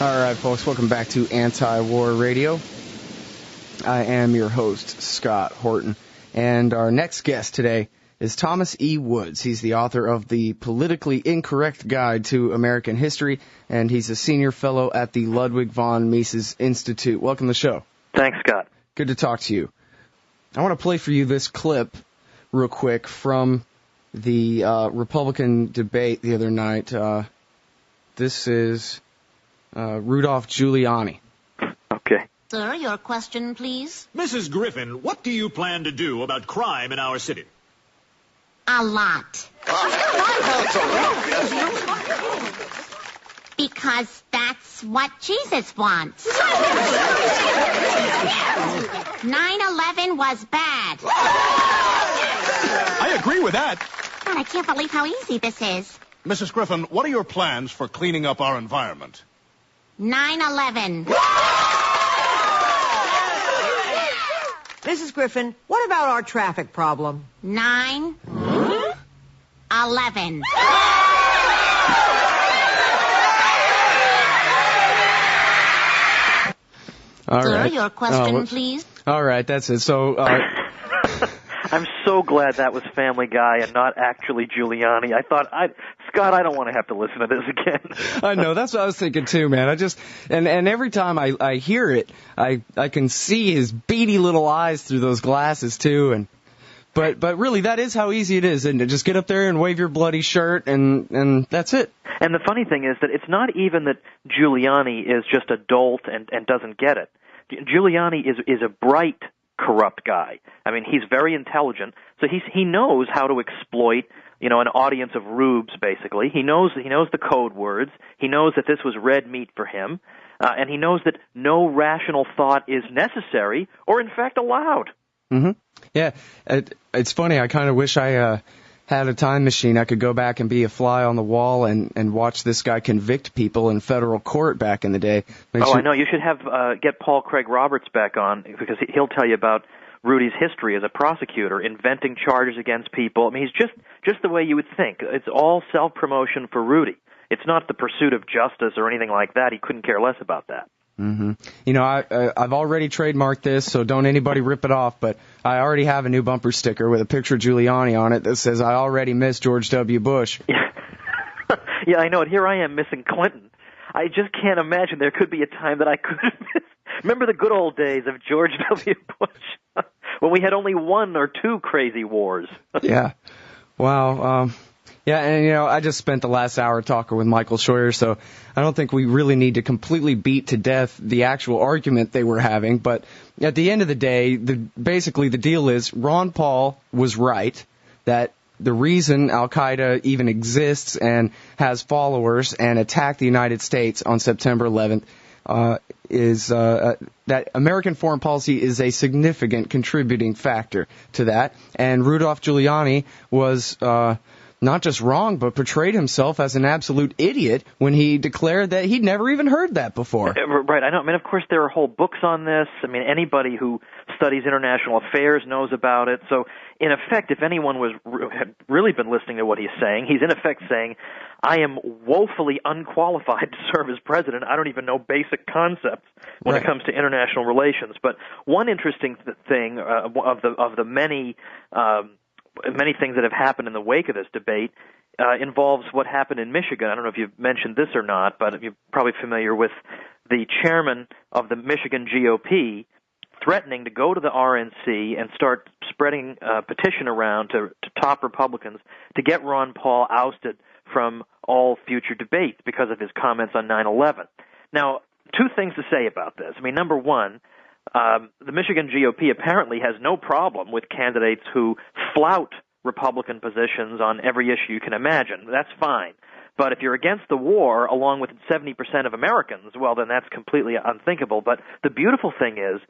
All right, folks, welcome back to Anti-War Radio. I am your host, Scott Horton, and our next guest today is Thomas E. Woods. He's the author of The Politically Incorrect Guide to American History, and he's a senior fellow at the Ludwig von Mises Institute. Welcome to the show. Thanks, Scott. Good to talk to you. I want to play for you this clip real quick from the Republican debate the other night. This is Rudolph Giuliani. Okay. Sir, your question, please. Mrs. Griffin, what do you plan to do about crime in our city? A lot. Because that's what Jesus wants. 9/11 was bad. I agree with that. God, I can't believe how easy this is. Mrs. Griffin, what are your plans for cleaning up our environment? 9/11. Mrs. Griffin, what about our traffic problem? 9/11. All Sir, right. your question, please. All right, that's it. So, I'm so glad that was Family Guy and not actually Giuliani. Scott, I don't want to have to listen to this again. I know, that's what I was thinking too, man. And every time I hear it, I can see his beady little eyes through those glasses too, but really that is how easy it is, and just get up there and wave your bloody shirt and that's it. And the funny thing is that it's not even that Giuliani is just a dolt and doesn't get it. Giuliani is a bright, corrupt guy. I mean, he's very intelligent, so he knows how to exploit, an audience of rubes, basically. He knows the code words. He knows that this was red meat for him, and he knows that no rational thought is necessary or, in fact, allowed. Mm-hmm. Yeah, it's funny. I kind of wish I had a time machine. I could go back and be a fly on the wall and watch this guy convict people in federal court back in the day. I know. You should get Paul Craig Roberts back on, because he'll tell you about Rudy's history as a prosecutor, inventing charges against people. I mean, he's just the way you would think. It's all self-promotion for Rudy. It's not the pursuit of justice or anything like that. He couldn't care less about that. Mm-hmm. I've already trademarked this, so don't anybody rip it off, but I already have a new bumper sticker with a picture of Giuliani on it that says, "I already miss George W. Bush." Yeah, I know it. Here I am missing Clinton. I just can't imagine there could be a time that I could have missed. Remember the good old days of George W. Bush, when we had only one or two crazy wars. Yeah. Wow. Yeah, and, I just spent the last hour talking with Michael Scheuer, so I don't think we really need to completely beat to death the actual argument they were having. But at the end of the day, basically the deal is Ron Paul was right, that the reason Al-Qaeda even exists and has followers and attacked the United States on September 11th is that American foreign policy is a significant contributing factor to that. And Rudolph Giuliani was not just wrong, but portrayed himself as an absolute idiot when he declared that he'd never even heard that before. Right, I know. I mean, of course, there are whole books on this. I mean, anybody who studies international affairs knows about it. So, in effect, if anyone had really been listening to what he's saying, he's in effect saying, I am woefully unqualified to serve as president. I don't even know basic concepts when it comes to international relations. But one interesting thing of the many things that have happened in the wake of this debate involves what happened in Michigan. I don't know if you've mentioned this or not, but you're probably familiar with the chairman of the Michigan GOP threatening to go to the RNC and start spreading a petition around to top Republicans to get Ron Paul ousted from all future debates because of his comments on 9/11. Now, two things to say about this. I mean, number one, the Michigan GOP apparently has no problem with candidates who flout Republican positions on every issue you can imagine. That's fine. But if you're against the war, along with 70% of Americans, well, then that's completely unthinkable. But the beautiful thing is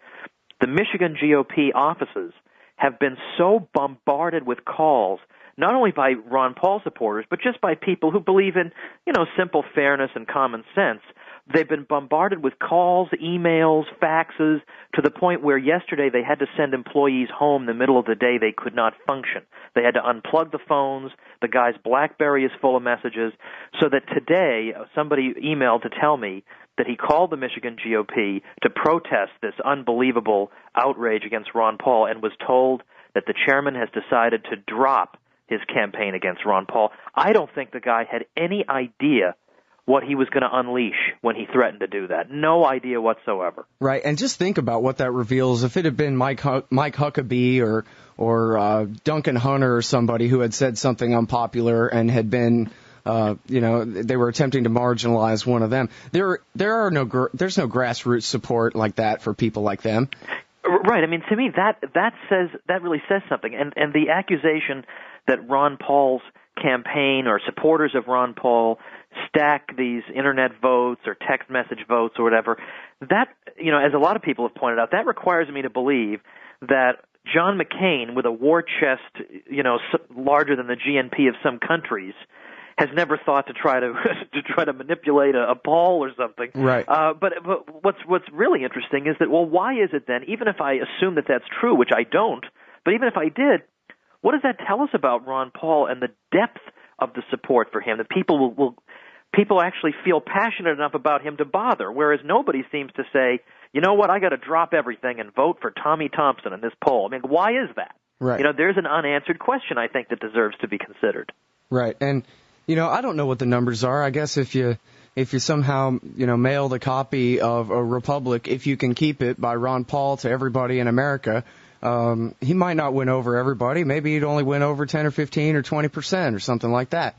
the Michigan GOP offices have been so bombarded with calls, not only by Ron Paul supporters, but just by people who believe in, simple fairness and common sense. They've been bombarded with calls, emails, faxes, to the point where yesterday they had to send employees home in the middle of the day. They could not function. They had to unplug the phones. The guy's BlackBerry is full of messages. So that today somebody emailed to tell me that he called the Michigan GOP to protest this unbelievable outrage against Ron Paul and was told that the chairman has decided to drop his campaign against Ron Paul. I don't think the guy had any idea what he was going to unleash when he threatened to do that. No idea whatsoever. Right, and just think about what that reveals. If it had been Mike Huckabee or Duncan Hunter or somebody who had said something unpopular and had been, they were attempting to marginalize one of them. There's no grassroots support like that for people like them. Right. I mean, to me, that really says something. And the accusation that Ron Paul's campaign or supporters of Ron Paul stack these internet votes or text message votes or whatever, that, as a lot of people have pointed out, that requires me to believe that John McCain, with a war chest, larger than the GNP of some countries, has never thought to try to manipulate a Paul or something. Right. But what's really interesting is that, well, why is it then, even if I assume that that's true, which I don't, but even if I did, what does that tell us about Ron Paul and the depth of the support for him? That people actually feel passionate enough about him to bother, whereas nobody seems to say, you know what, I got to drop everything and vote for Tommy Thompson in this poll. I mean, why is that? Right. There's an unanswered question, I think, that deserves to be considered. Right. And I don't know what the numbers are. I guess if you somehow, mail the copy of a Republic, if you can keep it, by Ron Paul to everybody in America, he might not win over everybody. Maybe he'd only win over 10 or 15 or 20% or something like that.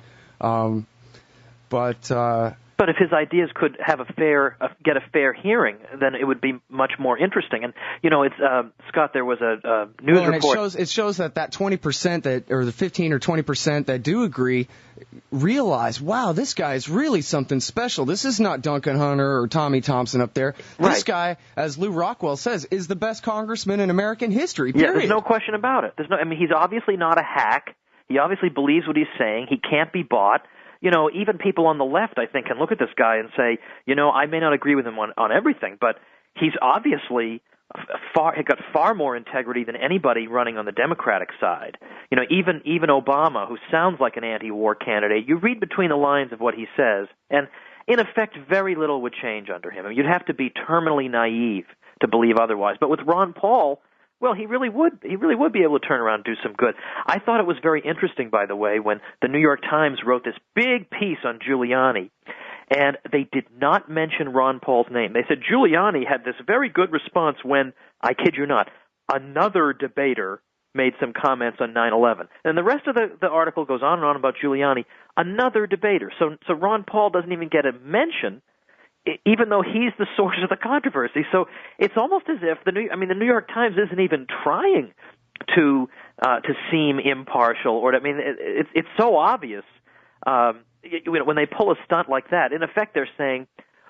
But if his ideas could have get a fair hearing, then it would be much more interesting. And it's Scott. There was a news report. It shows that 20% or the 15 or 20% that do agree realize, wow, this guy is really something special. This is not Duncan Hunter or Tommy Thompson up there. Right. This guy, as Lou Rockwell says, is the best congressman in American history. Period. Yeah, there's no question about it. He's obviously not a hack. He obviously believes what he's saying. He can't be bought. Even people on the left, I think, can look at this guy and say, I may not agree with him on everything, but he's obviously got far more integrity than anybody running on the Democratic side. Even Obama, who sounds like an anti-war candidate, you read between the lines of what he says, and in effect, very little would change under him. I mean, you'd have to be terminally naive to believe otherwise. But with Ron Paul, well, he really would be able to turn around and do some good. I thought it was very interesting, by the way, when the New York Times wrote this big piece on Giuliani, and they did not mention Ron Paul's name. They said Giuliani had this very good response when, I kid you not, another debater made some comments on 9/11. And the rest of the article goes on and on about Giuliani, another debater. So Ron Paul doesn't even get a mention, even though he's the source of the controversy. So it's almost as if the New York Times isn't even trying to seem impartial, or it's so obvious. When they pull a stunt like that, in effect they're saying,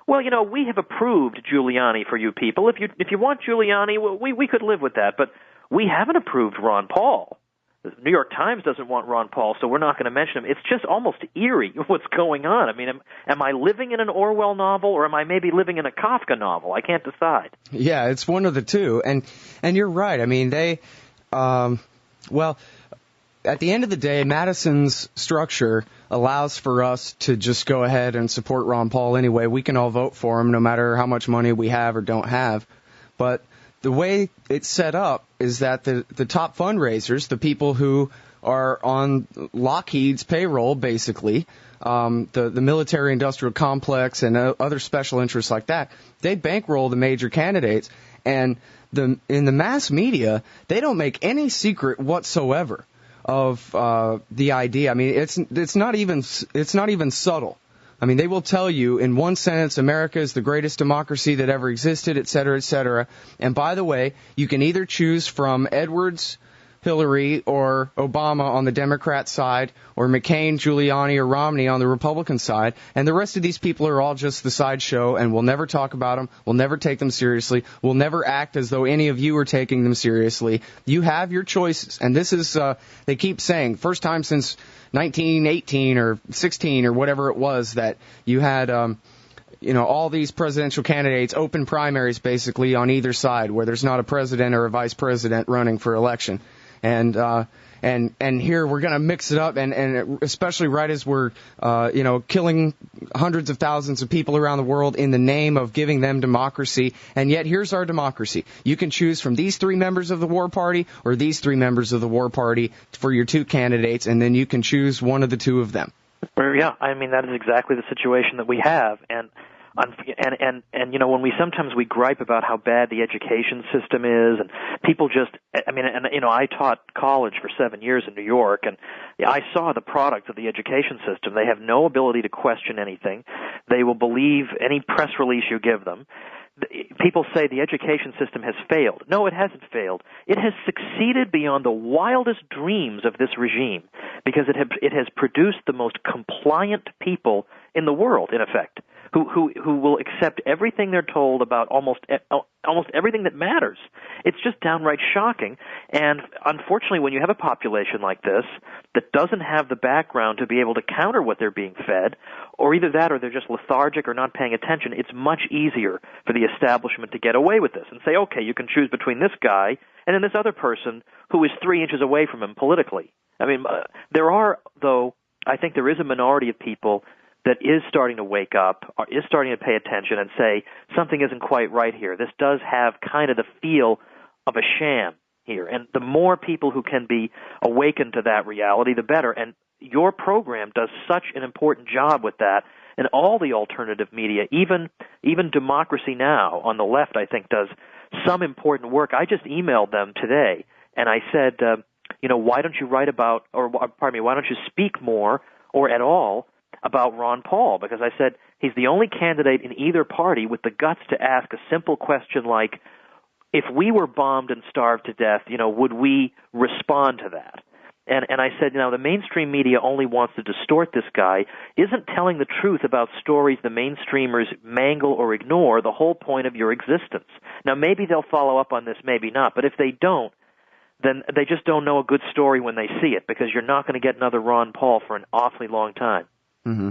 well, we have approved Giuliani for you people. If you want Giuliani, we could live with that, but we haven't approved Ron Paul. The New York Times doesn't want Ron Paul, so we're not going to mention him. It's just almost eerie what's going on. I mean, am I living in an Orwell novel, or am I maybe living in a Kafka novel? I can't decide. Yeah, it's one of the two. And you're right. I mean, they, at the end of the day, Madison's structure allows for us to just go ahead and support Ron Paul anyway. We can all vote for him no matter how much money we have or don't have. But the way it's set up is that the top fundraisers, the people who are on Lockheed's payroll, basically, the military-industrial complex and other special interests like that, they bankroll the major candidates. And in the mass media, they don't make any secret whatsoever of the idea. I mean, it's not even subtle. I mean, they will tell you in one sentence, America is the greatest democracy that ever existed, et cetera, et cetera. And by the way, you can either choose from Edwards, Hillary, or Obama on the Democrat side, or McCain, Giuliani, or Romney on the Republican side. And the rest of these people are all just the sideshow, and we'll never talk about them. We'll never take them seriously. We'll never act as though any of you are taking them seriously. You have your choices. And this is, they keep saying, first time since 1918 or 16 or whatever it was that you had, all these presidential candidates, open primaries basically on either side where there's not a president or a vice president running for election. And here we're going to mix it up, and especially right as we're, killing hundreds of thousands of people around the world in the name of giving them democracy. And yet here's our democracy. You can choose from these 3 members of the war party or these 3 members of the war party for your 2 candidates, and then you can choose one of the 2 of them. Yeah, I mean, that is exactly the situation that we have. And when we gripe about how bad the education system is, and people I taught college for 7 years in New York, and I saw the product of the education system. They have no ability to question anything. They will believe any press release you give them. People say the education system has failed. No, it hasn't failed. It has succeeded beyond the wildest dreams of this regime, because it has produced the most compliant people in the world, in effect, who will accept everything they're told about almost everything that matters. It's just downright shocking. And unfortunately, when you have a population like this that doesn't have the background to be able to counter what they're being fed, or either that or they're just lethargic or not paying attention, it's much easier for the establishment to get away with this and say, okay, you can choose between this guy and then this other person who is 3 inches away from him politically. I mean, I think there is a minority of people that is starting to wake up, or is starting to pay attention and say, something isn't quite right here. This does have kind of the feel of a sham here. And the more people who can be awakened to that reality, the better. And your program does such an important job with that. And all the alternative media, even Democracy Now! On the left, I think, does some important work. I just emailed them today, and I said, why don't you why don't you speak more or at all about Ron Paul? Because I said he's the only candidate in either party with the guts to ask a simple question like, if we were bombed and starved to death, would we respond to that? And I said, the mainstream media only wants to distort this guy, isn't telling the truth about stories the mainstreamers mangle or ignore, the whole point of your existence. Now, maybe they'll follow up on this, maybe not, but if they don't, then they just don't know a good story when they see it, because you're not going to get another Ron Paul for an awfully long time. Mm-hmm.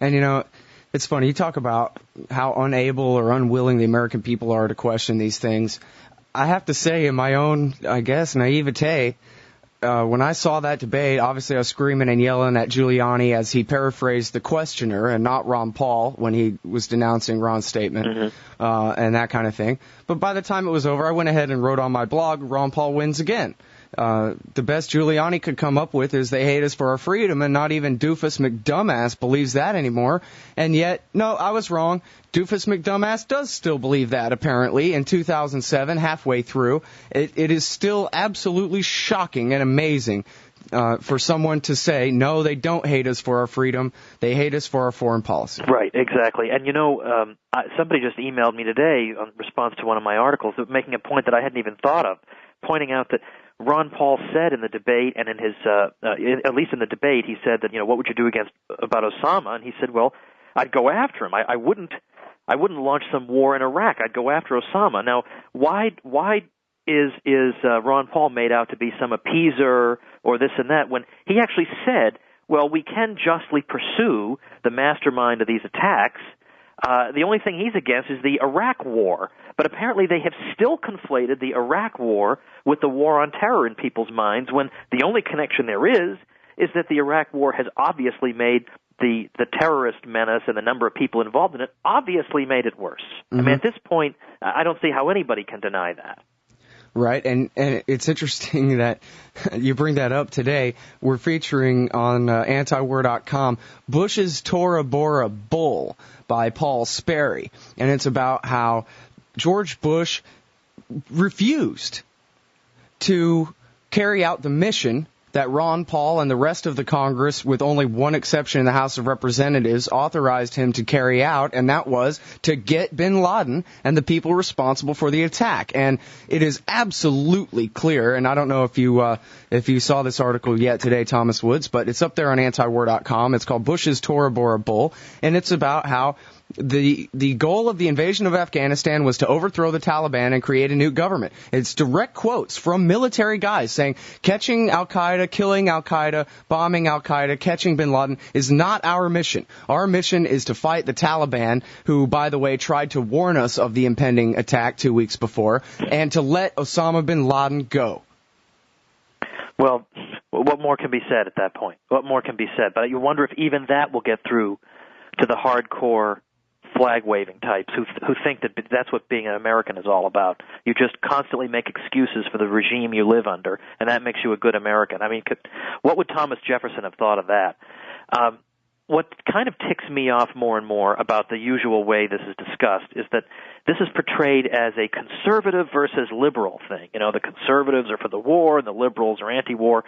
And, it's funny, you talk about how unable or unwilling the American people are to question these things. I have to say, in my own, I guess, naivete, when I saw that debate, obviously I was screaming and yelling at Giuliani as he paraphrased the questioner and not Ron Paul when he was denouncing Ron's statement, and that kind of thing. But by the time it was over, I went ahead and wrote on my blog, Ron Paul wins again. The best Giuliani could come up with is they hate us for our freedom, and not even Doofus McDumbass believes that anymore. And yet, no, I was wrong. Doofus McDumbass does still believe that, apparently, in 2007, halfway through. It is still absolutely shocking and amazing for someone to say, no, they don't hate us for our freedom, they hate us for our foreign policy. Right, exactly. And, somebody just emailed me today in response to one of my articles making a point that I hadn't even thought of, pointing out that Ron Paul said in the debate, and in his, at least in the debate, he said that, what would you do about Osama? And he said, well, I'd go after him. I wouldn't launch some war in Iraq. I'd go after Osama. Now, why is Ron Paul made out to be some appeaser or this and that when he actually said, well, we can justly pursue the mastermind of these attacks. The only thing he's against is the Iraq war. But apparently they have still conflated the Iraq war with the war on terror in people's minds, when the only connection there is that the Iraq war has obviously made the terrorist menace and the number of people involved in it obviously made it worse. Mm-hmm. I mean, at this point, I don't see how anybody can deny that. Right, and it's interesting that you bring that up today. We're featuring on antiwar.com Bush's Tora Bora Bull by Paul Sperry, and it's about how George Bush refused to carry out the mission that Ron Paul and the rest of the Congress, with only one exception in the House of Representatives, authorized him to carry out, and that was to get bin Laden and the people responsible for the attack. And it is absolutely clear, and I don't know if you saw this article yet today, Thomas Woods, but it's up there on antiwar.com. It's called Bush's Tora Bora Bull, and it's about how the goal of the invasion of Afghanistan was to overthrow the Taliban and create a new government. It's direct quotes from military guys saying catching al-Qaeda, killing al-Qaeda, bombing al-Qaeda, catching bin Laden is not our mission. Our mission is to fight the Taliban, who, by the way, tried to warn us of the impending attack 2 weeks before, and to let Osama bin Laden go. Well, what more can be said at that point? What more can be said? But you wonder if even that will get through to the hardcore flag-waving types who think that that's what being an American is all about. You just constantly make excuses for the regime you live under, and that makes you a good American. I mean, what would Thomas Jefferson have thought of that? What kind of ticks me off more and more about the usual way this is discussed is that this is portrayed as a conservative versus liberal thing. You know, the conservatives are for the war and the liberals are anti-war.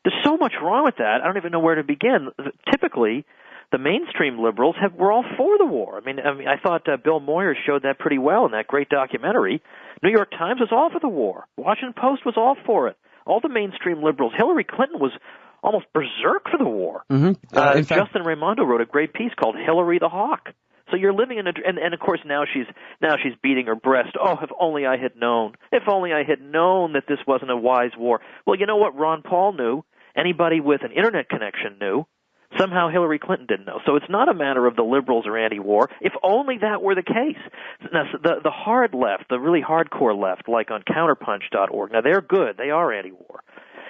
There's so much wrong with that, I don't even know where to begin. Typically, the mainstream liberals were all for the war. I mean, I thought Bill Moyers showed that pretty well in that great documentary. New York Times was all for the war. Washington Post was all for it. All the mainstream liberals. Hillary Clinton was almost berserk for the war. Mm-hmm. Justin Raimondo wrote a great piece called Hillary the Hawk. So you're living in and of course now she's beating her breast. Oh, if only I had known. If only I had known that this wasn't a wise war. Well, you know what Ron Paul knew? Anybody with an internet connection knew. Somehow Hillary Clinton didn't know. So it's not a matter of the liberals are anti-war. If only that were the case. Now, the hard left, the really hardcore left, like on counterpunch.org, now they're good. They are anti-war.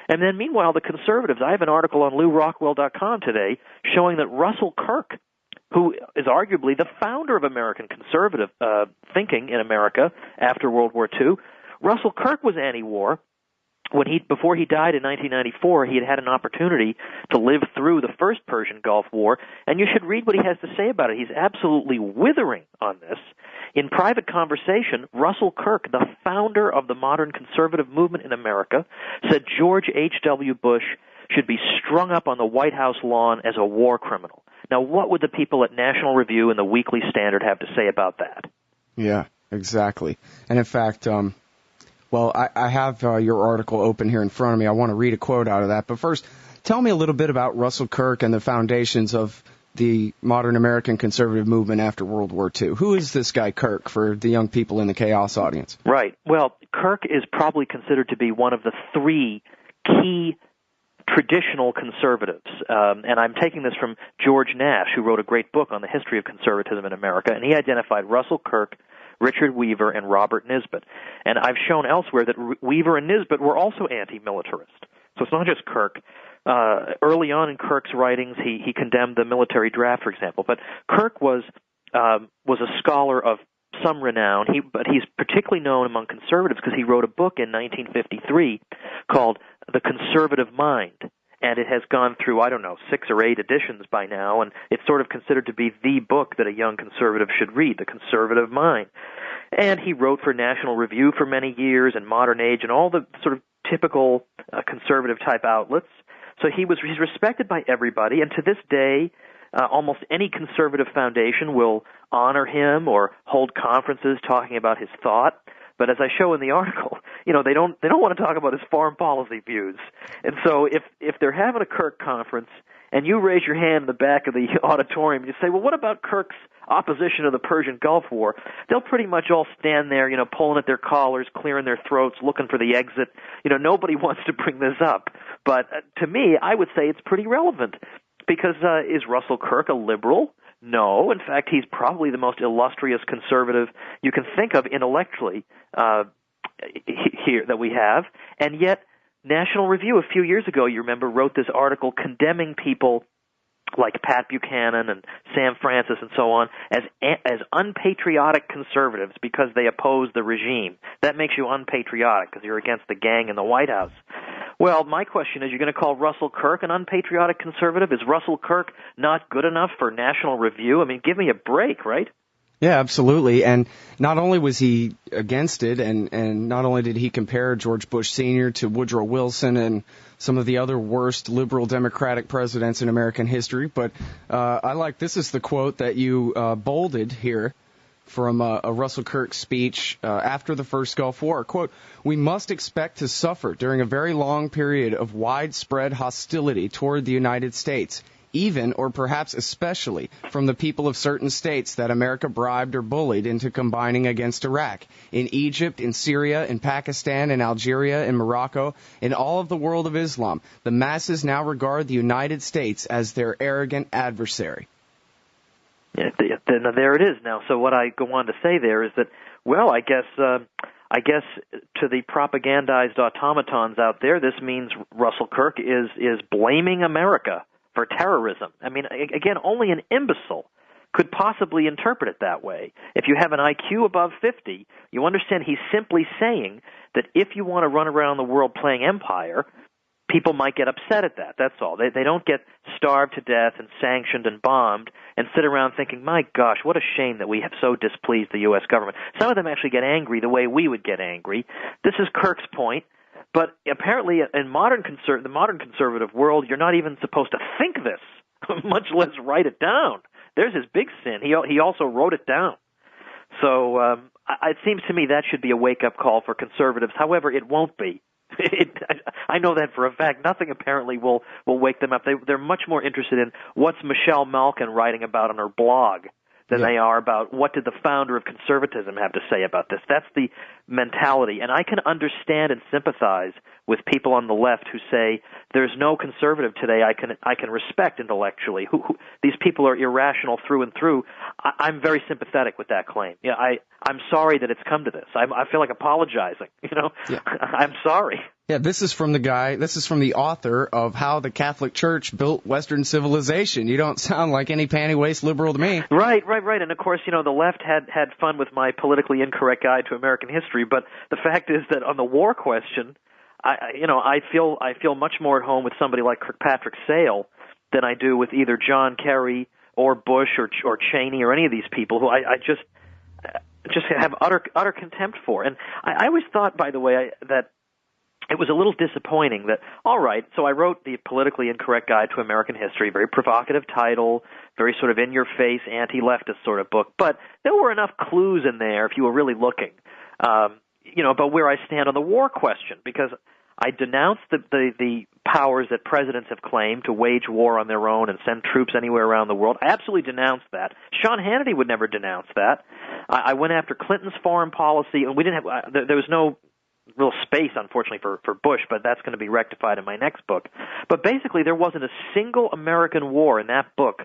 And then meanwhile, the conservatives, I have an article on LouRockwell.com today showing that Russell Kirk, who is arguably the founder of American conservative thinking in America after World War II, Russell Kirk was anti-war. Before he died in 1994, he had an opportunity to live through the first Persian Gulf War, and you should read what he has to say about it. He's absolutely withering on this. In private conversation, Russell Kirk, the founder of the modern conservative movement in America, said George H.W. Bush should be strung up on the White House lawn as a war criminal. Now, what would the people at National Review and the Weekly Standard have to say about that? Yeah, exactly. And in fact, well, I have your article open here in front of me. I want to read a quote out of that. But first, tell me a little bit about Russell Kirk and the foundations of the modern American conservative movement after World War II. Who is this guy Kirk for the young people in the Chaos audience? Right. Well, Kirk is probably considered to be one of the three key traditional conservatives. And I'm taking this from George Nash, who wrote a great book on the history of conservatism in America, and he identified Russell Kirk, Richard Weaver, and Robert Nisbet. And I've shown elsewhere that Weaver and Nisbet were also anti-militarist. So it's not just Kirk. Early on in Kirk's writings, he condemned the military draft, for example. But Kirk was a scholar of some renown, but he's particularly known among conservatives because he wrote a book in 1953 called The Conservative Mind. And it has gone through, 6 or 8 editions by now, and it's sort of considered to be the book that a young conservative should read, The Conservative Mind. And he wrote for National Review for many years, and Modern Age, and all the sort of typical conservative-type outlets. So he's respected by everybody, and to this day, almost any conservative foundation will honor him or hold conferences talking about his thought. But as I show in the article, they don't want to talk about his foreign policy views. And so if they're having a Kirk conference and you raise your hand in the back of the auditorium and you say, well, what about Kirk's opposition to the Persian Gulf War? They'll pretty much all stand there, pulling at their collars, clearing their throats, looking for the exit. Nobody wants to bring this up. But to me, I would say it's pretty relevant because is Russell Kirk a liberal? No. In fact, he's probably the most illustrious conservative you can think of intellectually here that we have. And yet, National Review a few years ago, you remember, wrote this article condemning people like Pat Buchanan and Sam Francis and so on as unpatriotic conservatives because they oppose the regime. That makes you unpatriotic because you're against the gang in the White House. Well, my question is, you're going to call Russell Kirk an unpatriotic conservative? Is Russell Kirk not good enough for National Review? I mean, give me a break, right? Yeah, absolutely. And not only was he against it, and not only did he compare George Bush Sr. to Woodrow Wilson and some of the other worst liberal Democratic presidents in American history, but this is the quote that you bolded here from a Russell Kirk speech after the first Gulf War. Quote, "We must expect to suffer during a very long period of widespread hostility toward the United States, even or perhaps especially from the people of certain states that America bribed or bullied into combining against Iraq, in Egypt, in Syria, in Pakistan, in Algeria, in Morocco, in all of the world of Islam. The masses now regard the United States as their arrogant adversary." Yeah, there it is now. So what I go on to say there is that, well, I guess I guess to the propagandized automatons out there, this means Russell Kirk is blaming America for terrorism. I mean, again, only an imbecile could possibly interpret it that way. If you have an IQ above 50, you understand he's simply saying that if you want to run around the world playing empire, people might get upset at that. That's all. They don't get starved to death and sanctioned and bombed and sit around thinking, my gosh, what a shame that we have so displeased the U.S. government. Some of them actually get angry the way we would get angry. This is Kirk's point. But apparently in the modern conservative world, you're not even supposed to think this, much less write it down. There's his big sin. He also wrote it down. So it seems to me that should be a wake-up call for conservatives. However, it won't be. I know that for a fact. Nothing apparently will wake them up. They're much more interested in what's Michelle Malkin writing about on her blog than they are about what did the founder of conservatism have to say about this. That's the mentality. And I can understand and sympathize with people on the left who say there's no conservative today I can respect intellectually. These people are irrational through and through. I'm very sympathetic with that claim. Yeah, I'm sorry that it's come to this. I feel like apologizing. I'm sorry. Yeah, this is from the author of How the Catholic Church Built Western Civilization. You don't sound like any panty-waist liberal to me. Right. And of course, the left had fun with my politically incorrect guide to American history, but the fact is that on the war question, I feel much more at home with somebody like Kirkpatrick Sale than I do with either John Kerry or Bush or Cheney or any of these people who I just have utter contempt for. And I always thought, by the way, that it was a little disappointing that, all right, so I wrote the Politically Incorrect Guide to American History, very provocative title, very sort of in-your-face, anti-leftist sort of book, but there were enough clues in there if you were really looking, about where I stand on the war question, because I denounced the powers that presidents have claimed to wage war on their own and send troops anywhere around the world. I absolutely denounced that. Sean Hannity would never denounce that. I went after Clinton's foreign policy, and we didn't have there was no real space, unfortunately, for Bush, but that's going to be rectified in my next book. But basically, there wasn't a single American war in that book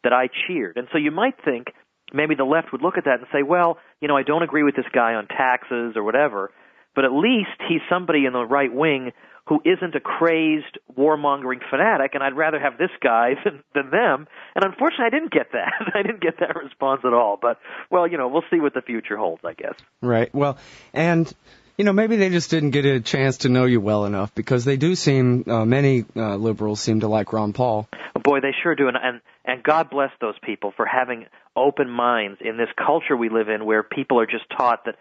that I cheered. And so you might think maybe the left would look at that and say, well, I don't agree with this guy on taxes or whatever, but at least he's somebody in the right wing who isn't a crazed warmongering fanatic, and I'd rather have this guy than them. And unfortunately, I didn't get that. I didn't get that response at all. But, well, we'll see what the future holds, I guess. Right. Well, and maybe they just didn't get a chance to know you well enough, because they do seem, many liberals seem to like Ron Paul. Boy, they sure do, and God bless those people for having open minds in this culture we live in where people are just taught that,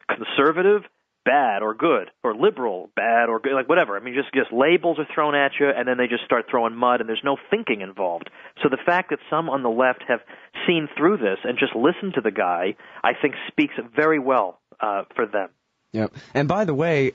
conservative, bad or good, or liberal, bad or good, like whatever. I mean, just labels are thrown at you, and then they just start throwing mud, and there's no thinking involved. So the fact that some on the left have seen through this and just listened to the guy, I think speaks very well for them. Yep. And by the way,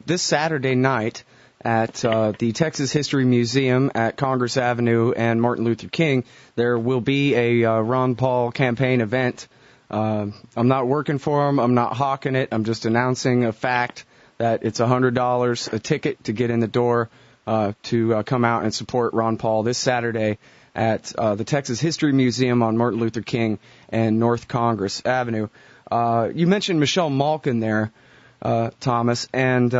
this Saturday night at the Texas History Museum at Congress Avenue and Martin Luther King, there will be a Ron Paul campaign event. I'm not working for him. I'm not hawking it. I'm just announcing a fact that it's $100 a ticket to get in the door to come out and support Ron Paul this Saturday at the Texas History Museum on Martin Luther King and North Congress Avenue. You mentioned Michelle Malkin there, Thomas, and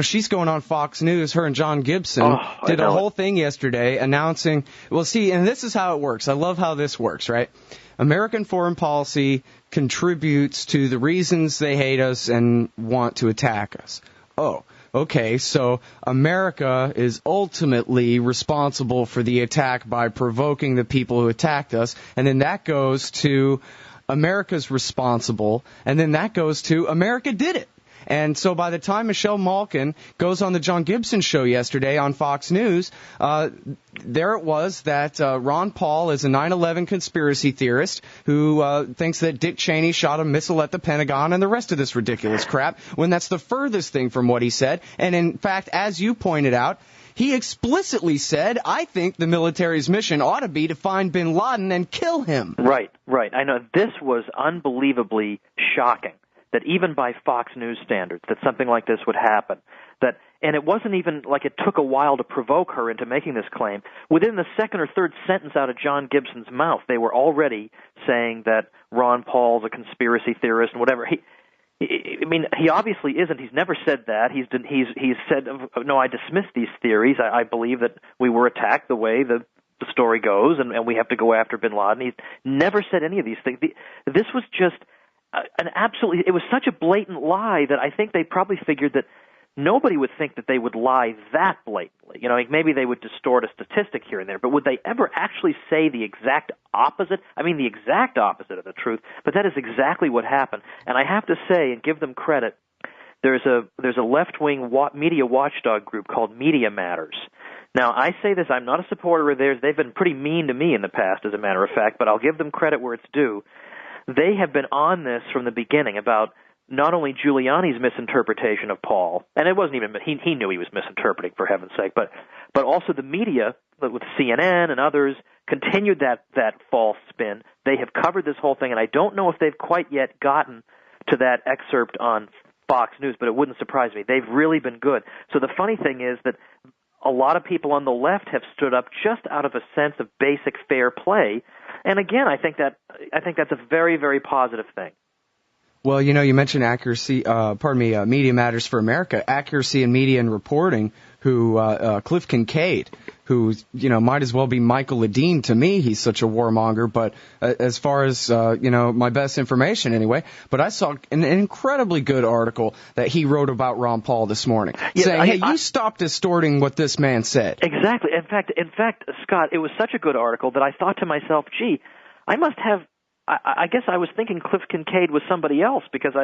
she's going on Fox News. Her and John Gibson did a whole thing yesterday announcing, well, see, and this is how it works. I love how this works, right? American foreign policy contributes to the reasons they hate us and want to attack us. Oh, okay, so America is ultimately responsible for the attack by provoking the people who attacked us, and then that goes to America's responsible, and then that goes to America did it. And so by the time Michelle Malkin goes on the John Gibson show yesterday on Fox News, there it was that Ron Paul is a 9/11 conspiracy theorist who thinks that Dick Cheney shot a missile at the Pentagon and the rest of this ridiculous crap, when that's the furthest thing from what he said. And in fact, as you pointed out, he explicitly said, I think the military's mission ought to be to find bin Laden and kill him. Right. I know. This was unbelievably shocking, that even by Fox News standards, that something like this would happen. And it wasn't even like it took a while to provoke her into making this claim. Within the second or third sentence out of John Gibson's mouth, they were already saying that Ron Paul's a conspiracy theorist and whatever. I mean, he obviously isn't. He's never said that. He's said, no, I dismiss these theories. I believe that we were attacked the way the story goes, and we have to go after bin Laden. He's never said any of these things. This was just it was such a blatant lie that I think they probably figured that nobody would think that they would lie that blatantly. You know, like maybe they would distort a statistic here and there, but would they ever actually say the exact opposite? I mean, the exact opposite of the truth, but that is exactly what happened. And I have to say, and give them credit, there's a left-wing media watchdog group called Media Matters. Now, I say this, I'm not a supporter of theirs. They've been pretty mean to me in the past, as a matter of fact, but I'll give them credit where it's due. They have been on this from the beginning about not only Giuliani's misinterpretation of Paul, and it wasn't even he knew he was misinterpreting, for heaven's sake, but also the media with CNN and others continued that false spin. They have covered this whole thing, and I don't know if they've quite yet gotten to that excerpt on Fox News, but it wouldn't surprise me. They've really been good. So the funny thing is that a lot of people on the left have stood up just out of a sense of basic fair play, and again, I think that's a very, very positive thing. Well, you know, you mentioned Media Matters for America, Accuracy in Media and Reporting, who Cliff Kincaid, who, you know, might as well be Michael Ledeen to me. He's such a warmonger, but as far as, you know, my best information anyway. But I saw an incredibly good article that he wrote about Ron Paul this morning, saying, hey, you stop distorting what this man said. Exactly. In fact, Scott, it was such a good article that I thought to myself, gee, I must have I guess I was thinking Cliff Kincaid was somebody else, because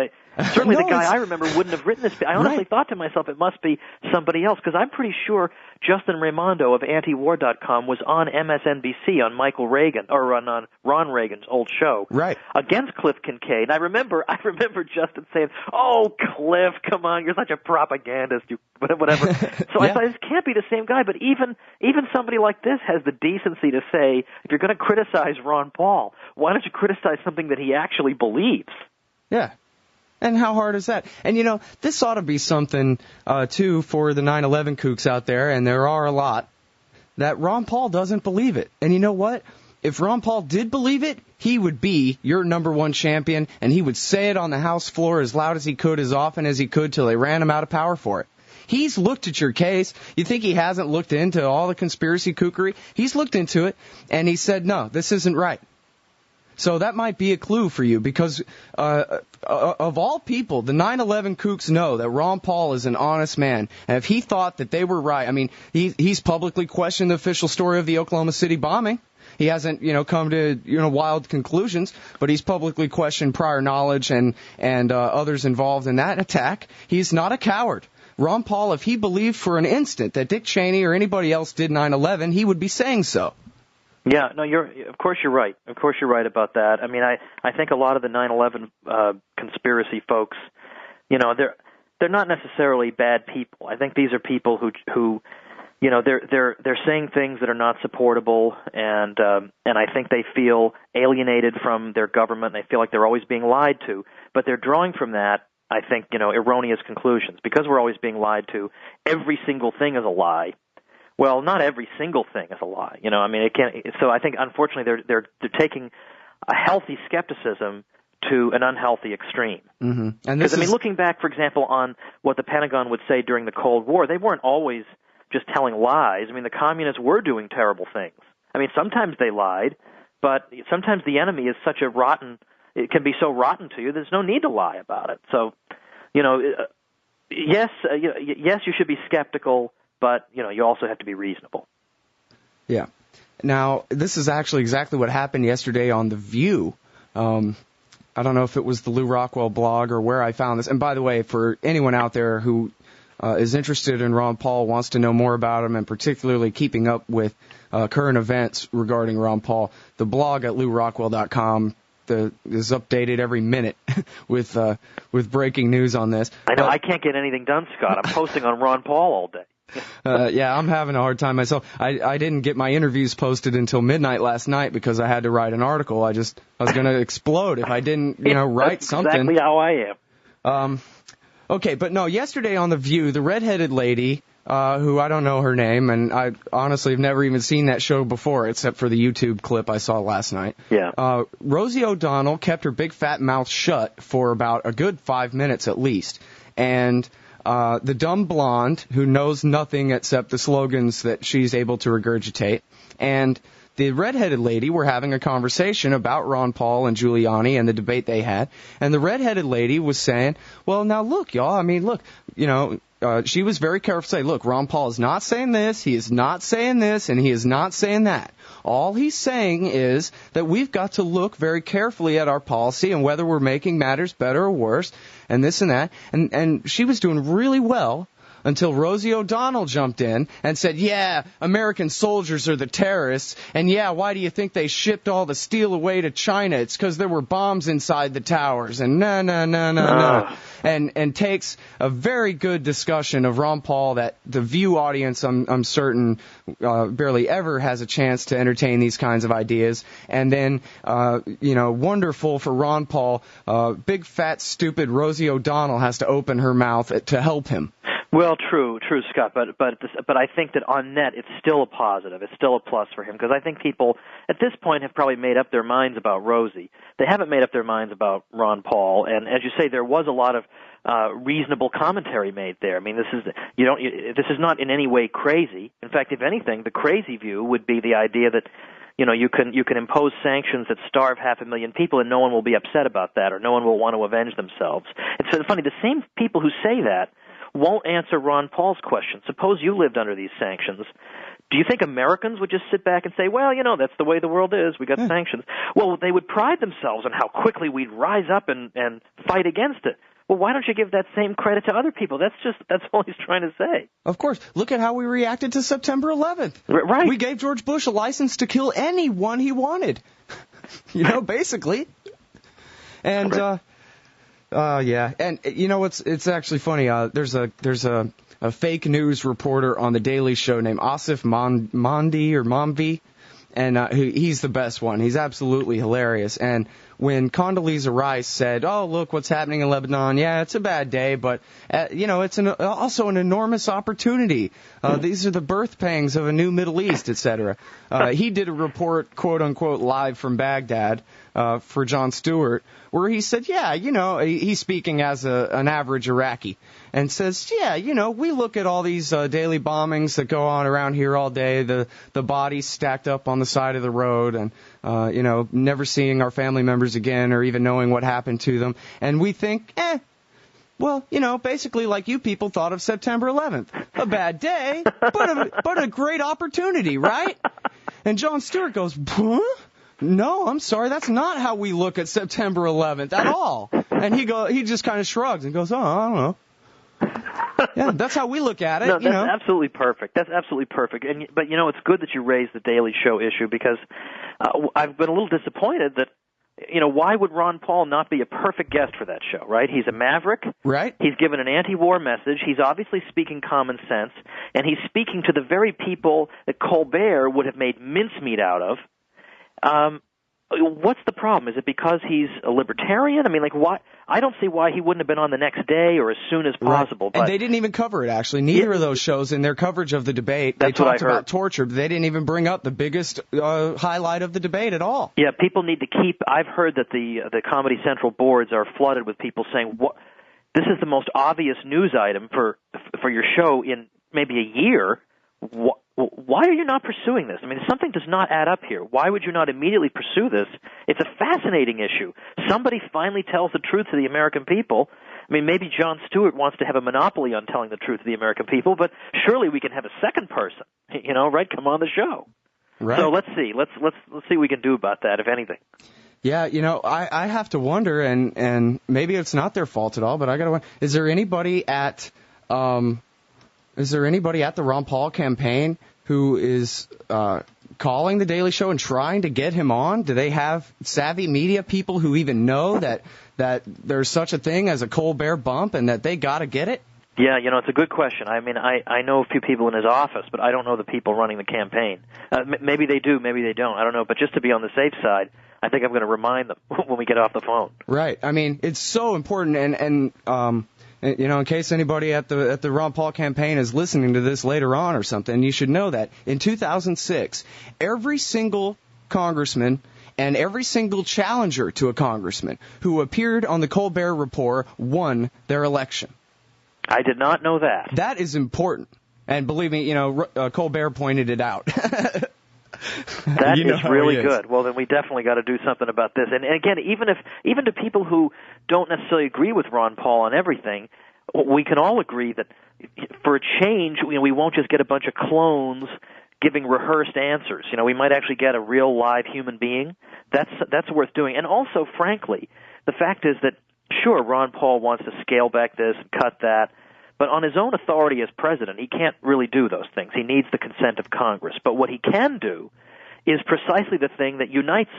certainly the guy I remember wouldn't have written this. I honestly thought to myself it must be somebody else, because I'm pretty sure Justin Raimondo of antiwar.com was on MSNBC on Michael Reagan, or on Ron Reagan's old show, against Cliff Kincaid. And I remember Justin saying, "Oh, Cliff, come on, you're such a propagandist, you whatever." So I thought, this can't be the same guy. But even somebody like this has the decency to say, if you're going to criticize Ron Paul, why don't you criticize something that he actually believes? Yeah. And how hard is that? And, you know, this ought to be something, too, for the 9/11 kooks out there, and there are a lot, that Ron Paul doesn't believe it. And you know what? If Ron Paul did believe it, he would be your number one champion, and he would say it on the House floor as loud as he could, as often as he could, till they ran him out of power for it. He's looked at your case. You think he hasn't looked into all the conspiracy kookery? He's looked into it, and he said, no, this isn't right. So that might be a clue for you, because of all people, the 9/11 kooks know that Ron Paul is an honest man. And if he thought that they were right, I mean, he's publicly questioned the official story of the Oklahoma City bombing. He hasn't, you know, come to, you know, wild conclusions, but he's publicly questioned prior knowledge and others involved in that attack. He's not a coward. Ron Paul, if he believed for an instant that Dick Cheney or anybody else did 9/11, he would be saying so. Yeah, no, of course you're right. Of course you're right about that. I mean, I think a lot of the 9/11 conspiracy folks, you know, they're not necessarily bad people. I think these are people who you know, they're saying things that are not supportable, and I think they feel alienated from their government. They feel like they're always being lied to, but they're drawing from that, I think, you know, erroneous conclusions. Because we're always being lied to, every single thing is a lie. Well, not every single thing is a lie. You know, I mean, it can't. So I think, unfortunately, they're taking a healthy skepticism to an unhealthy extreme. Mm-hmm. Because, I mean, looking back, for example, on what the Pentagon would say during the Cold War, they weren't always just telling lies. I mean, the communists were doing terrible things. I mean, sometimes they lied, but sometimes the enemy is such a rotten, it can be so rotten to you, there's no need to lie about it. So, you know, yes, you should be skeptical, but, you know, you also have to be reasonable. Yeah. Now, this is actually exactly what happened yesterday on The View. I don't know if it was the Lou Rockwell blog or where I found this. And by the way, for anyone out there who is interested in Ron Paul, wants to know more about him, and particularly keeping up with current events regarding Ron Paul, the blog at LouRockwell.com is updated every minute with breaking news on this. I know, I can't get anything done, Scott. I'm posting on Ron Paul all day. Yeah, I'm having a hard time myself. I didn't get my interviews posted until midnight last night because I had to write an article. I was going to explode if I didn't, you know, write something. Exactly how I am. Okay, but no, yesterday on The View, the redheaded lady who I don't know her name, and I honestly have never even seen that show before, except for the YouTube clip I saw last night. Yeah. Rosie O'Donnell kept her big fat mouth shut for about a good 5 minutes at least. And the dumb blonde, who knows nothing except the slogans that she's able to regurgitate, and the redheaded lady were having a conversation about Ron Paul and Giuliani and the debate they had. And the redheaded lady was saying, well, now look, y'all, I mean, look, you know, she was very careful to say, look, Ron Paul is not saying this, he is not saying this, and he is not saying that. All he's saying is that we've got to look very carefully at our policy and whether we're making matters better or worse, and this and that. And she was doing really well until Rosie O'Donnell jumped in and said, yeah, American soldiers are the terrorists, and yeah, why do you think they shipped all the steel away to China? It's because there were bombs inside the towers, and no. And takes a very good discussion of Ron Paul that the View audience, I'm certain, barely ever has a chance to entertain these kinds of ideas. And then, wonderful for Ron Paul, big, fat, stupid Rosie O'Donnell has to open her mouth to help him. Well, true, Scott. But I think that on net, it's still a positive. It's still a plus for him because I think people at this point have probably made up their minds about Rosie. They haven't made up their minds about Ron Paul. And as you say, there was a lot of reasonable commentary made there. I mean, this is not in any way crazy. In fact, if anything, the crazy view would be the idea that you can impose sanctions that starve 500,000 people and no one will be upset about that or no one will want to avenge themselves. It's so funny. The same people who say that won't answer Ron Paul's question. Suppose you lived under these sanctions. Do you think Americans would just sit back and say, well, that's the way the world is, we got sanctions? Well, they would pride themselves on how quickly we'd rise up and fight against it. Well, why don't you give that same credit to other people? That's all he's trying to say. Of course. Look at how we reacted to September 11th. Right. We gave George Bush a license to kill anyone he wanted. Basically. And, yeah, and it's actually funny. There's a fake news reporter on the Daily Show named Asif Mamvi, and he's the best one. He's absolutely hilarious. And when Condoleezza Rice said, "Oh, look what's happening in Lebanon. Yeah, it's a bad day, but it's also an enormous opportunity. These are the birth pangs of a new Middle East, etc." He did a report, quote unquote, live from Baghdad for Jon Stewart, where he said, "Yeah, he's speaking as an average Iraqi, and says, yeah, we look at all these daily bombings that go on around here all day, the bodies stacked up on the side of the road, and never seeing our family members again or even knowing what happened to them. And we think, well, basically like you people thought of September 11th. A bad day, but a great opportunity, right?" And Jon Stewart goes, "Huh? No, I'm sorry, that's not how we look at September 11th at all." And he just kind of shrugs and goes, "Oh, I don't know." Yeah, that's how we look at it. No, that's absolutely perfect. That's absolutely perfect. But it's good that you raised the Daily Show issue because I've been a little disappointed that why would Ron Paul not be a perfect guest for that show, right? He's a maverick. Right. He's given an anti-war message. He's obviously speaking common sense, and he's speaking to the very people that Colbert would have made mincemeat out of. What's the problem? Is it because he's a libertarian? I mean, why? I don't see why he wouldn't have been on the next day or as soon as possible. Right. And they didn't even cover it, actually. Neither of those shows, in their coverage of the debate, they talked about torture, but they didn't even bring up the biggest highlight of the debate at all. Yeah, people need to keep... I've heard that the Comedy Central boards are flooded with people saying, this is the most obvious news item for your show in maybe a year. Why are you not pursuing this? I mean, something does not add up here. Why would you not immediately pursue this? It's a fascinating issue. Somebody finally tells the truth to the American people. I mean, maybe Jon Stewart wants to have a monopoly on telling the truth to the American people, but surely we can have a second person, right? Come on the show. Right. So let's see. Let's see what we can do about that, if anything. Yeah, I have to wonder, and maybe it's not their fault at all, but I got to wonder, is there anybody at the Ron Paul campaign who is calling the Daily Show and trying to get him on? Do they have savvy media people who even know that there's such a thing as a Colbert bump and that they got to get it? Yeah, it's a good question. I mean, I know a few people in his office, but I don't know the people running the campaign. Maybe they do, maybe they don't. I don't know. But just to be on the safe side, I think I'm going to remind them when we get off the phone. Right. I mean, it's so important, and in case anybody at the Ron Paul campaign is listening to this later on or something, you should know that in 2006, every single congressman and every single challenger to a congressman who appeared on the Colbert Report won their election. I did not know that. That is important. And believe me, Colbert pointed it out. That is really good. Well, then we definitely got to do something about this. And again, even to people who don't necessarily agree with Ron Paul on everything, we can all agree that for a change, we won't just get a bunch of clones giving rehearsed answers. We might actually get a real live human being. That's worth doing. And also, frankly, the fact is that, sure, Ron Paul wants to scale back this and cut that, but on his own authority as president, he can't really do those things. He needs the consent of Congress. But what he can do is precisely the thing that unites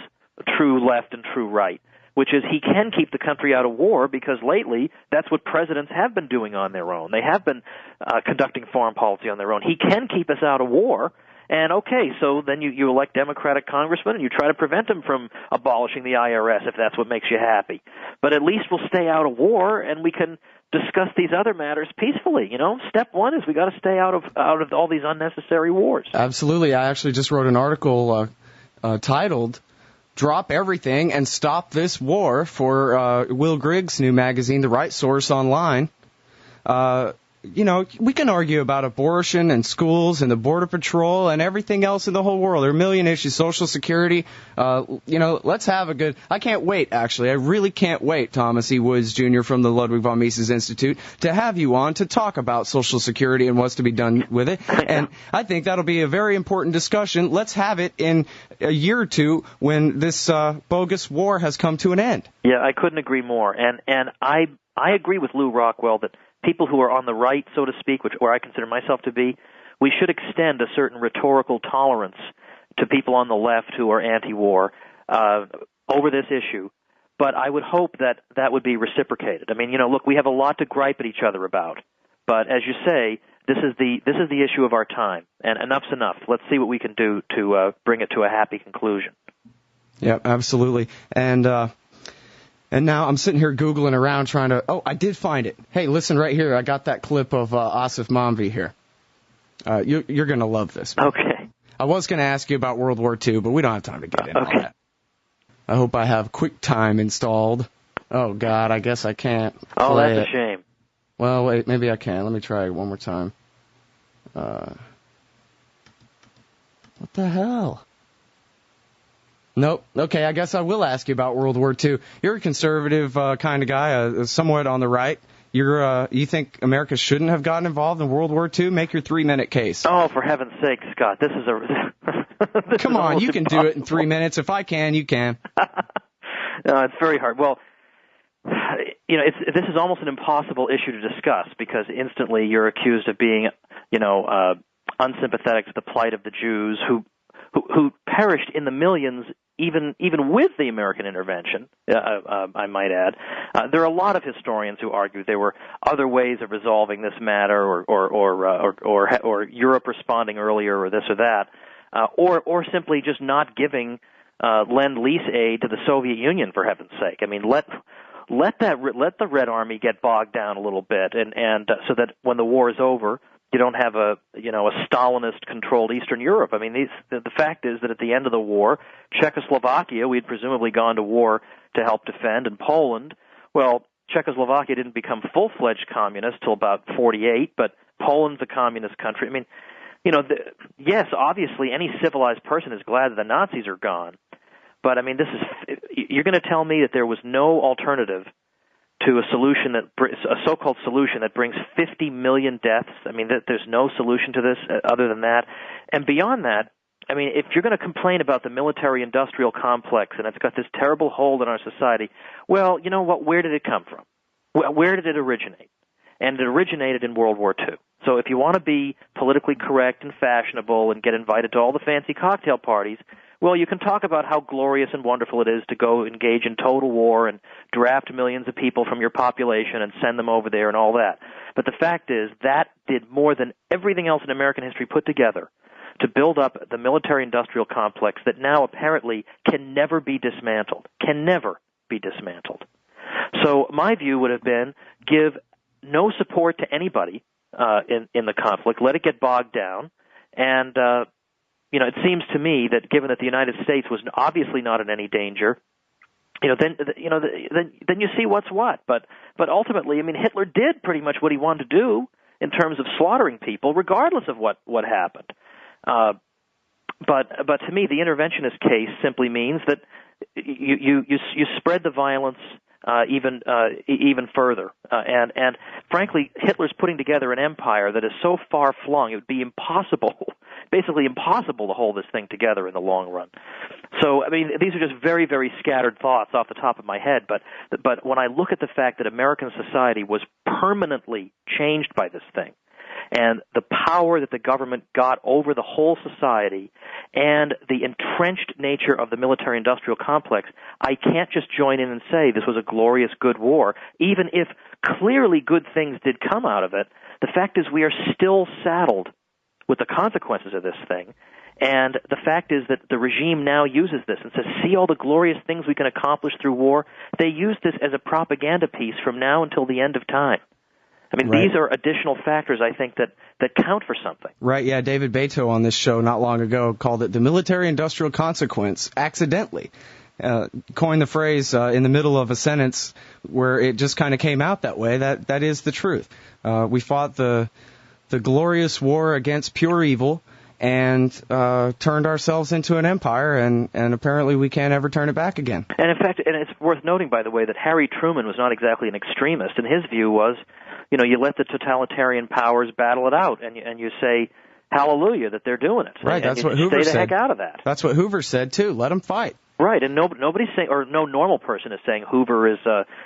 true left and true right, which is he can keep the country out of war, because lately that's what presidents have been doing on their own. They have been conducting foreign policy on their own. He can keep us out of war. And okay, so then you elect Democratic congressmen and you try to prevent them from abolishing the IRS if that's what makes you happy. But at least we'll stay out of war and we can discuss these other matters peacefully. Step one is we got to stay out of all these unnecessary wars. Absolutely. I actually just wrote an article titled "Drop Everything and Stop This War" for Will Grigg's new magazine, The Right Source Online. We can argue about abortion and schools and the Border Patrol and everything else in the whole world. There are a million issues, Social Security. Let's have a good... I can't wait, actually. I really can't wait, Thomas E. Woods, Jr. from the Ludwig von Mises Institute, to have you on to talk about Social Security and what's to be done with it. And I think that'll be a very important discussion. Let's have it in a year or two when this bogus war has come to an end. Yeah, I couldn't agree more. And I agree with Lou Rockwell that people who are on the right, so to speak, where I consider myself to be, we should extend a certain rhetorical tolerance to people on the left who are anti-war over this issue. But I would hope that would be reciprocated. I mean, look, we have a lot to gripe at each other about. But as you say, this is the issue of our time, and enough's enough. Let's see what we can do to bring it to a happy conclusion. Yeah, absolutely. And now I'm sitting here Googling around trying to... Oh, I did find it. Hey, listen right here. I got that clip of Asif Mamvi here. You're going to love this. Okay. I was going to ask you about World War II, but we don't have time to get into all that. I hope I have QuickTime installed. Oh, God, I guess I can't play Oh, that's a shame. Well, wait, maybe I can. Let me try it one more time. What the hell? Nope. Okay, I guess I will ask you about World War II. You're a conservative kind of guy, somewhat on the right. You think America shouldn't have gotten involved in World War II? Make your 3-minute case. Oh, for heaven's sake, Scott! This is Come on, you can do it in 3 minutes. If I can, you can. No, it's very hard. Well, this is almost an impossible issue to discuss because instantly you're accused of being, unsympathetic to the plight of the Jews who perished in the millions. Even with the American intervention, I might add, there are a lot of historians who argue there were other ways of resolving this matter, or Europe responding earlier, or this or that, or simply just not giving lend-lease aid to the Soviet Union, for heaven's sake. I mean, let the Red Army get bogged down a little bit, and so that when the war is over, you don't have a Stalinist-controlled Eastern Europe. I mean, the fact is that at the end of the war, Czechoslovakia, we had presumably gone to war to help defend, and Poland, well, Czechoslovakia didn't become full-fledged communist till about 48, but Poland's a communist country. I mean, yes, obviously any civilized person is glad that the Nazis are gone, but I mean, you're going to tell me that there was no alternative to a so-called solution that brings 50 million deaths. I mean, there's no solution to this other than that. And beyond that, I mean, if you're going to complain about the military-industrial complex and it's got this terrible hold on our society, well, you know what? Where did it come from? Where did it originate? And it originated in World War II. So if you want to be politically correct and fashionable and get invited to all the fancy cocktail parties, well, you can talk about how glorious and wonderful it is to go engage in total war and draft millions of people from your population and send them over there and all that. But the fact is that did more than everything else in American history put together to build up the military-industrial complex that now apparently can never be dismantled. Can never be dismantled. So my view would have been give no support to anybody in the conflict, let it get bogged down, and it seems to me that given that the United States was obviously not in any danger, then you see what's what. But ultimately, I mean, Hitler did pretty much what he wanted to do in terms of slaughtering people, regardless of what happened. But to me, the interventionist case simply means that you spread the violence even further, and frankly, Hitler's putting together an empire that is so far flung it would be basically impossible to hold this thing together in the long run. So, I mean, these are just very, very scattered thoughts off the top of my head, but when I look at the fact that American society was permanently changed by this thing, and the power that the government got over the whole society, and the entrenched nature of the military-industrial complex, I can't just join in and say this was a glorious, good war. Even if clearly good things did come out of it, the fact is we are still saddled with the consequences of this thing. And the fact is that the regime now uses this and says, see all the glorious things we can accomplish through war? They use this as a propaganda piece from now until the end of time. I mean, Right. These are additional factors, I think, that count for something. Right, yeah. David Beto on this show not long ago called it the military-industrial consequence, accidentally. Coined the phrase in the middle of a sentence where it just kind of came out that way. That is the truth. We fought the glorious war against pure evil and turned ourselves into an empire, and apparently we can't ever turn it back again. And in fact, and it's worth noting, by the way, that Harry Truman was not exactly an extremist, and his view was, you let the totalitarian powers battle it out, and you say, hallelujah, that they're doing it. Right, and that's what Hoover said. Stay the heck out of that. That's what Hoover said, too. Let them fight. Right, and nobody's saying, or no normal person is saying Hoover is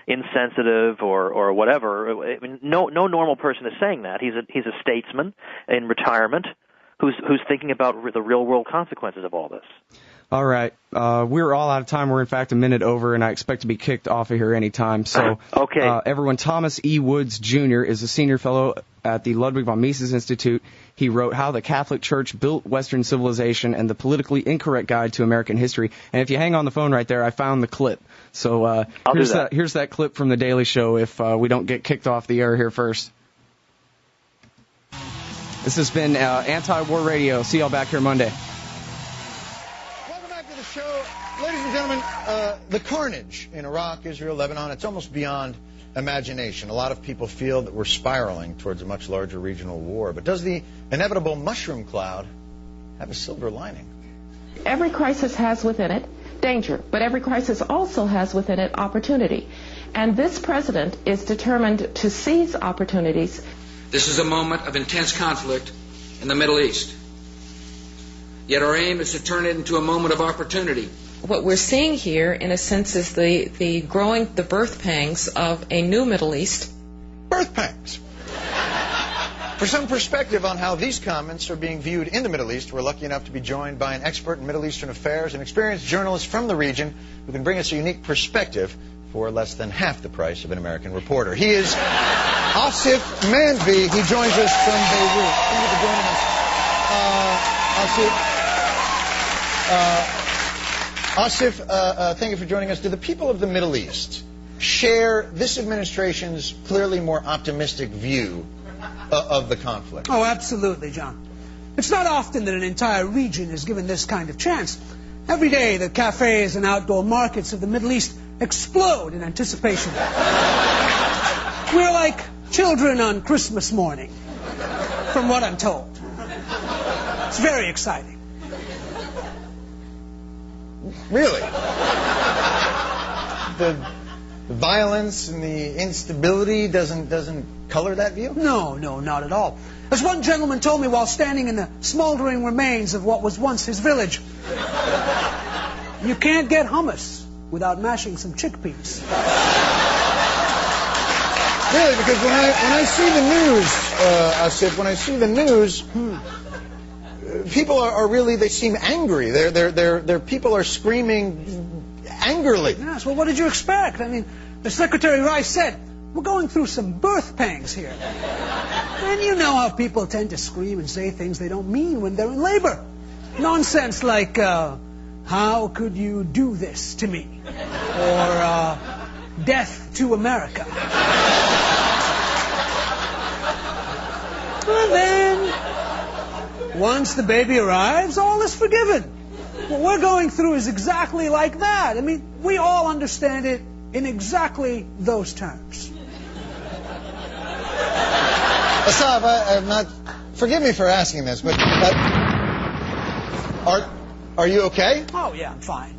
insensitive or whatever. I mean, no normal person is saying that. He's a statesman in retirement who's thinking about the real world consequences of all this. All right. We're all out of time. We're, in fact, a minute over, and I expect to be kicked off of here any time. So, okay. Everyone, Thomas E. Woods, Jr. is a senior fellow at the Ludwig von Mises Institute. He wrote How the Catholic Church Built Western Civilization and the Politically Incorrect Guide to American History. And if you hang on the phone right there, I found the clip. So here's that clip from The Daily Show if we don't get kicked off the air here first. This has been Anti-War Radio. See y'all back here Monday. Welcome back to the show. Ladies and gentlemen, the carnage in Iraq, Israel, Lebanon, it's almost beyond imagination. A lot of people feel that we're spiraling towards a much larger regional war. But does the inevitable mushroom cloud have a silver lining? Every crisis has within it danger, but every crisis also has within it opportunity. And this president is determined to seize opportunities. This is a moment of intense conflict in the Middle East. Yet our aim is to turn it into a moment of opportunity. What we're seeing here, in a sense, is the birth pangs of a new Middle East. Birth pangs. For some perspective on how these comments are being viewed in the Middle East, we're lucky enough to be joined by an expert in Middle Eastern affairs, an experienced journalist from the region who can bring us a unique perspective for less than half the price of an American reporter. He is Asif Manvi. He joins us from Beirut. Thank you for joining us. Asif, thank you for joining us. Do the people of the Middle East share this administration's clearly more optimistic view of the conflict? Oh, absolutely, John. It's not often that an entire region is given this kind of chance. Every day, the cafes and outdoor markets of the Middle East explode in anticipation. We're like children on Christmas morning, from what I'm told. It's very exciting. Really? The violence and the instability doesn't color that view? No, not at all. As one gentleman told me while standing in the smoldering remains of what was once his village, you can't get hummus without mashing some chickpeas. Really, because when I see the news, Asif, when I see the news, people are really, they seem angry. Their people are screaming angrily. Yes, well, what did you expect? I mean, the Secretary Rice said, we're going through some birth pangs here. And you know how people tend to scream and say things they don't mean when they're in labor. Nonsense like, how could you do this to me? Or, death to America. Well, then, once the baby arrives, all is forgiven. What we're going through is exactly like that. I mean, we all understand it in exactly those terms. Asaf, I'm not... Forgive me for asking this, but... Are you okay? Oh, yeah, I'm fine.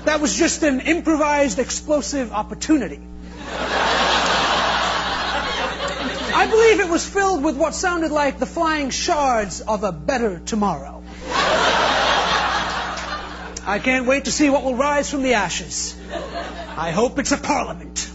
That was just an improvised explosive opportunity. I believe it was filled with what sounded like the flying shards of a better tomorrow. I can't wait to see what will rise from the ashes. I hope it's a parliament.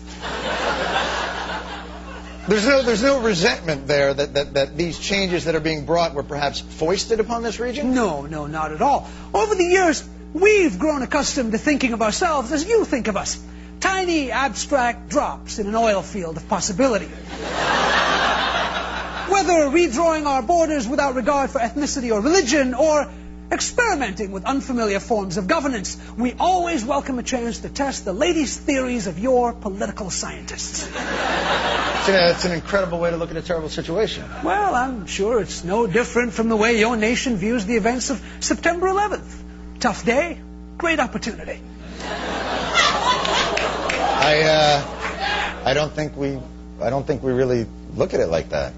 There's no resentment there that these changes that are being brought were perhaps foisted upon this region? No, not at all. Over the years, we've grown accustomed to thinking of ourselves as you think of us. Tiny, abstract drops in an oil field of possibility. Whether redrawing our borders without regard for ethnicity or religion, or experimenting with unfamiliar forms of governance, we always welcome a chance to test the latest theories of your political scientists. It's an incredible way to look at a terrible situation. Well, I'm sure it's no different from the way your nation views the events of September 11th. Tough day, great opportunity. I don't think we really look at it like that.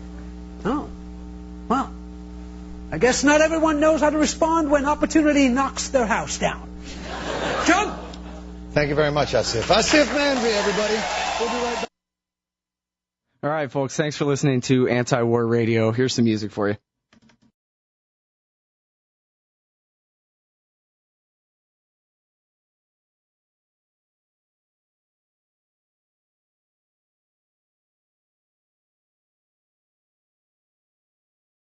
Oh, well, I guess not everyone knows how to respond when opportunity knocks their house down. John? Thank you very much, Asif. Asif Manvi, everybody. We'll be right back. All right, folks, thanks for listening to Anti-War Radio. Here's some music for you.